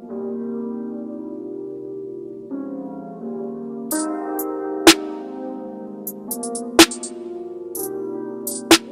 What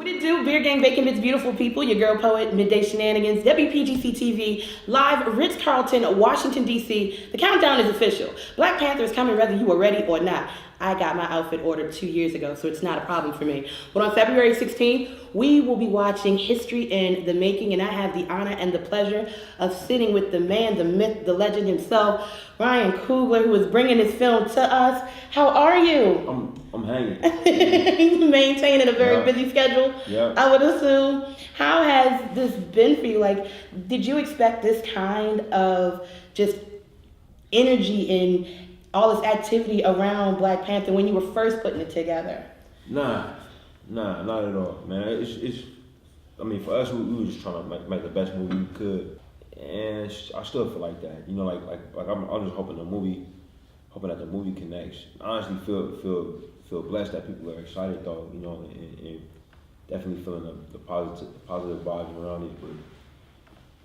it do? Beer Gang Bacon Bits Beautiful People, your girl poet, Midday Shenanigans, WPGC TV, live, Ritz-Carlton, Washington, D.C. The countdown is official. Black Panther is coming whether you are ready or not. I got my outfit ordered 2 years ago, so it's not a problem for me. But on February 16th, we will be watching History in the Making, and I have the honor and the pleasure of sitting with the man, the myth, the legend himself, Ryan Coogler, who is bringing this film to us. How are you? I'm hanging. Maintaining a very busy schedule, Yeah. I would assume. How has this been for you? Like, did you expect this kind of just energy and all this activity around Black Panther when you were first putting it together? Nah, not at all, man. It's. I mean, for us, we were just trying to make the best movie we could, and I still feel like that. You know, like I'm just hoping that the movie connects. I honestly feel blessed that people are excited though. You know, and definitely feeling the positive vibes around it. But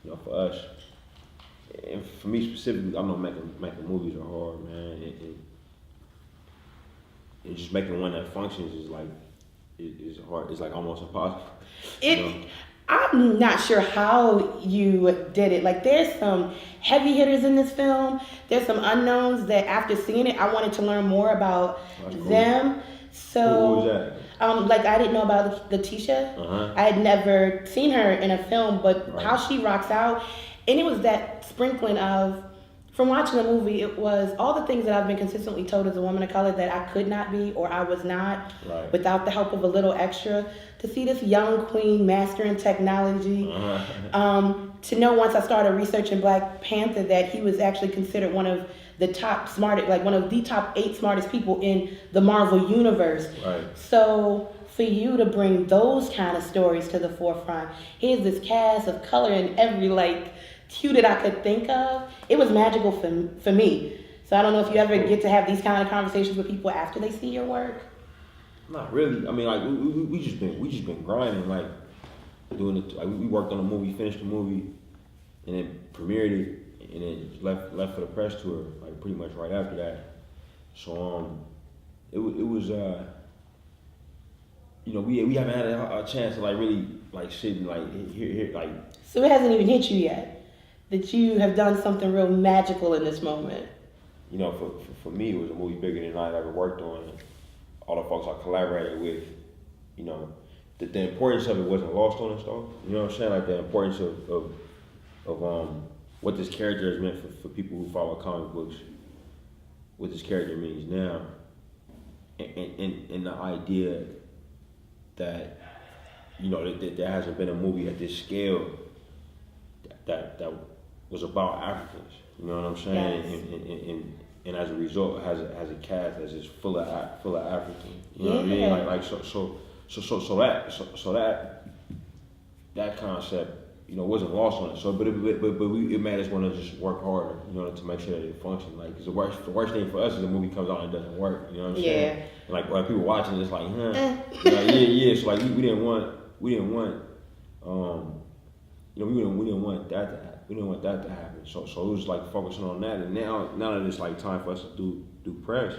you know, for us. And for me specifically, I know making movies are hard, man. And just making one that functions is like is hard. It's like almost impossible. I'm not sure how you did it. Like, there's some heavy hitters in this film. There's some unknowns that after seeing it, I wanted to learn more about them. So, who was that? Like, I didn't know about Letitia. Uh-huh. I had never seen her in a film, but Right. how she rocks out. And it was that sprinkling of, from watching the movie, it was all the things that I've been consistently told as a woman of color that I could not be or I was not Right. without the help of a little extra. To see this young queen mastering technology, to know once I started researching Black Panther that he was actually considered one of the top smartest, like one of the top 8 smartest people in the Marvel universe. Right. So for you to bring those kind of stories to the forefront, here's this cast of color in every like hue that I could think of. It was magical for me. So I don't know if you ever get to have these kind of conversations with people after they see your work. Not really. I mean, like we just been grinding, like doing it. Like we worked on the movie, finished the movie, and then premiered it, and then left for the press tour, like pretty much right after that. So it was you know, we haven't had a chance to like really like sit and like hear like. So it hasn't even hit you yet that you have done something real magical in this moment. You know, for me, it was a movie bigger than I'd ever worked on. And all the folks I collaborated with, you know, the importance of it wasn't lost on us though. You know what I'm saying? Like the importance of what this character has meant for people who follow comic books, what this character means now, and the idea that, you know, that there hasn't been a movie at this scale that was about Africans. You know what I'm saying? Yes. And as a result, has a cast that's just full of Africans. You know what I mean? So that concept, you know, wasn't lost on it. So, but it made us want to just work harder, you know, to make sure that it functioned. Like, because the worst thing for us is the movie comes out and it doesn't work. You know what I'm saying? Yeah. And like when people watching, it's like, you know, yeah. So like we didn't want, you know, we didn't want that to happen. We didn't want that to happen. So it was like focusing on that. And now that it's like time for us to do press,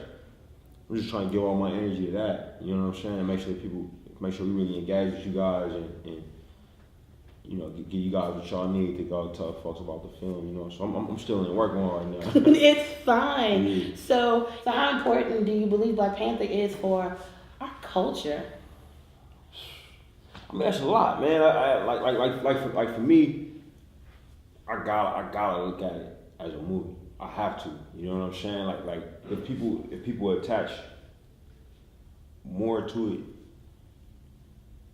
I'm just trying to give all my energy to that. You know what I'm saying? Make sure we really engage with you guys and you know, give you guys what y'all need to go tell folks about the film. You know, so I'm still in work mode right now. It's fine. Yeah. So how important do you believe Black Panther is for our culture? I mean, that's a lot, man. Like for me, I gotta look at it as a movie. I have to. You know what I'm saying? Like if people attach more to it,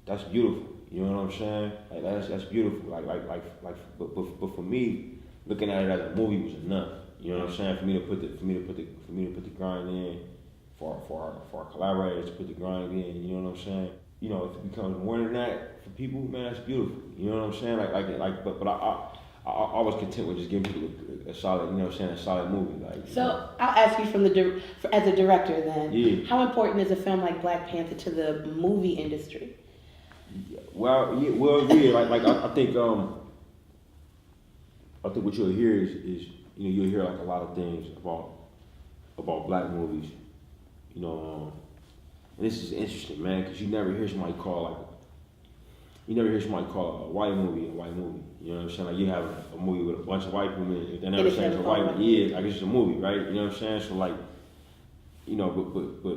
that's beautiful. You know what I'm saying? Like that's beautiful. But for me, looking at it as a movie was enough. You know what I'm saying? For me to put the grind in, for our collaborators to put the grind in. You know what I'm saying? You know, if it becomes more than that for people, man, that's beautiful. You know what I'm saying? But I was content with just giving people a solid, you know what I'm saying, a solid movie. Like. So I'll ask you as a director then. Yeah. How important is a film like Black Panther to the movie industry? Well, yeah. Like I think I think what you'll hear is you'll hear like a lot of things about black movies, and this is interesting, man, because you never hear somebody call a white movie a white movie. You know what I'm saying? Like you have a movie with a bunch of white people in it, they never say it's a white movie. Yeah, like it's a movie, right? You know what I'm saying? So like, but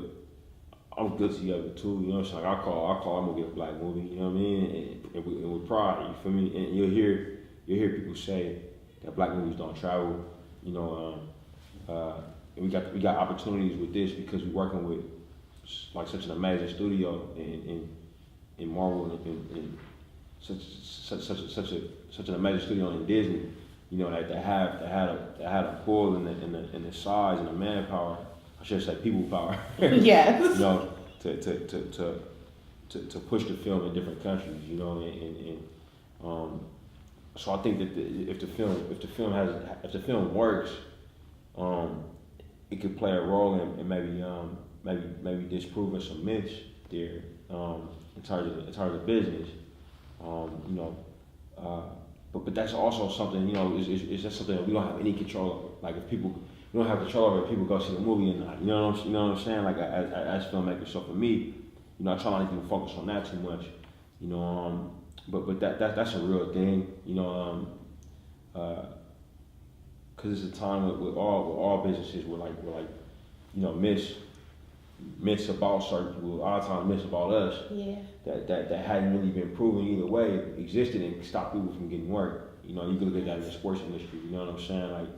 I'm guilty of it too. You know what I'm saying? Like I call a movie a black movie. You know what I mean? And with pride, you feel me? And you'll hear people say that black movies don't travel. And we got opportunities with this because we're working with like such an amazing studio in Marvel and such an amazing studio in Disney. That had a pull and the size and the manpower. I should say people power. Yes. To push the film in different countries. So I think that if the film works, it could play a role in maybe disproving some myths there in terms of business. But that's also something is just something that we don't have any control over. Like if we don't have control over if people go see the movie or not. You know what I'm saying? Like as filmmakers. So for me, I try not to even focus on that too much. But that's a real thing. Because it's a time with all businesses where myths about certain people, a lot of times myths about us, that hadn't really been proven either way existed and stopped people from getting work. You can look at that in the sports industry. You know what I'm saying? Like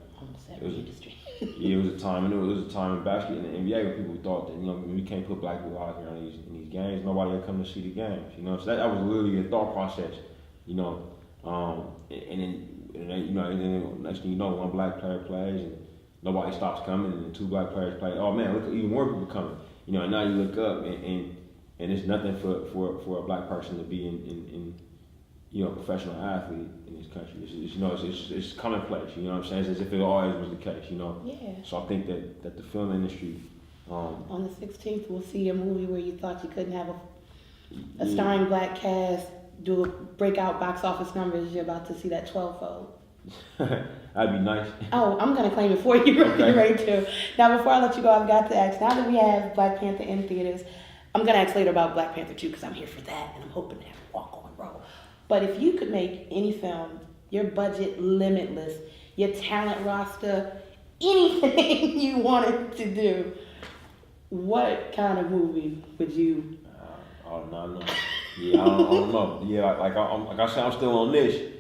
industry. Yeah, it was a time, and it was a time in basket in the NBA where people thought that we can't put black people out here in these games. Nobody would come to see the games. So that was literally a thought process. And then next thing you know, one black player plays and nobody stops coming, and then two black players play. Oh man, look at even more people coming. And now you look up and it's nothing for a black person to be in a professional athlete in this country. It's commonplace. You know what I'm saying? It's as if it always was the case. Yeah. So I think that the film industry. On the 16th, we'll see a movie where you thought you couldn't have a starring black cast do a breakout box office numbers. You're about to see that 12-fold. That'd be nice. Oh, I'm gonna claim it for you. Okay. You're ready to. Now, before I let you go, I've got to ask. Now that we have Black Panther in theaters, I'm gonna ask later about Black Panther 2 because I'm here for that, and I'm hoping to have a walk on roll. But if you could make any film, your budget limitless, your talent roster, anything you wanted to do, what kind of movie would you? No. Yeah, I don't know. Yeah, like I said, I'm still on this.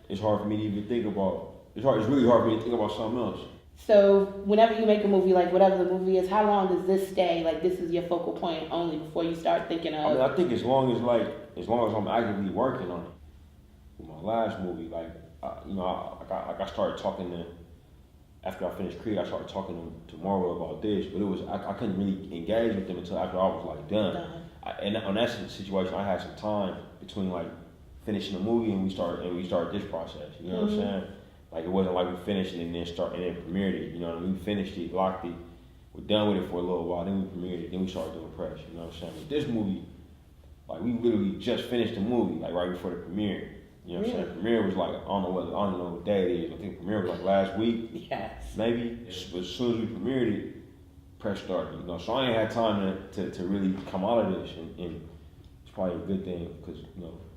It's hard for me to even think about. It's really hard for me to think about something else. So whenever you make a movie, like whatever the movie is, how long does this stay? Like this is your focal point only before you start thinking of. I think as long as I'm actively working on it. With my last movie, I started talking to. After I finished Creed, I started talking to Marvel about this, but I couldn't really engage with them until after I was done. And on that situation, I had some time between finishing the movie and we started this process. You know what I'm saying? Like it wasn't like we finished it and then premiered it. You know what I mean? We finished it, locked it, we're done with it for a little while, then we premiered it, then we started doing press. You know what I'm saying? With this movie, we literally just finished the movie right before the premiere. You know what I'm saying? Premiere was I don't know what day it is. I think premiere was last week. Yes. Maybe. But as soon as we premiered it, press started. So I ain't had time to really come out of this, and it's probably a good thing because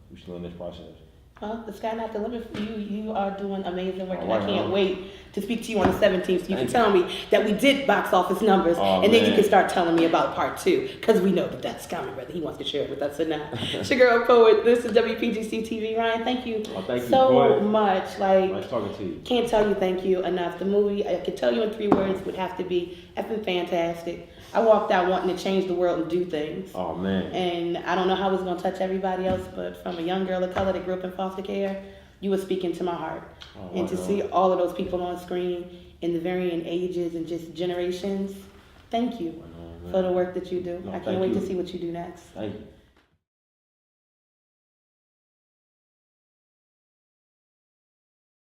we're still in this process. Well, the sky not the limit for you. You are doing amazing work, and I can't wait to speak to you on the 17th so you can tell me that we did box office numbers, and then you can start telling me about part 2, because we know that's coming, whether he wants to share it with us or not. It's your girl, Poet. This is WPGC TV. Ryan, thank you so much. Nice talking to you. Can't tell you thank you enough. The movie, I could tell you in 3 words, would have to be effing fantastic. I walked out wanting to change the world and do things. Oh, man. And I don't know how it's going to touch everybody else, but from a young girl of color that grew up in foster care, you were speaking to my heart. And to see all of those people on screen in the varying ages and just generations, thank you for the work that you do. I can't wait to see what you do next. Thank you.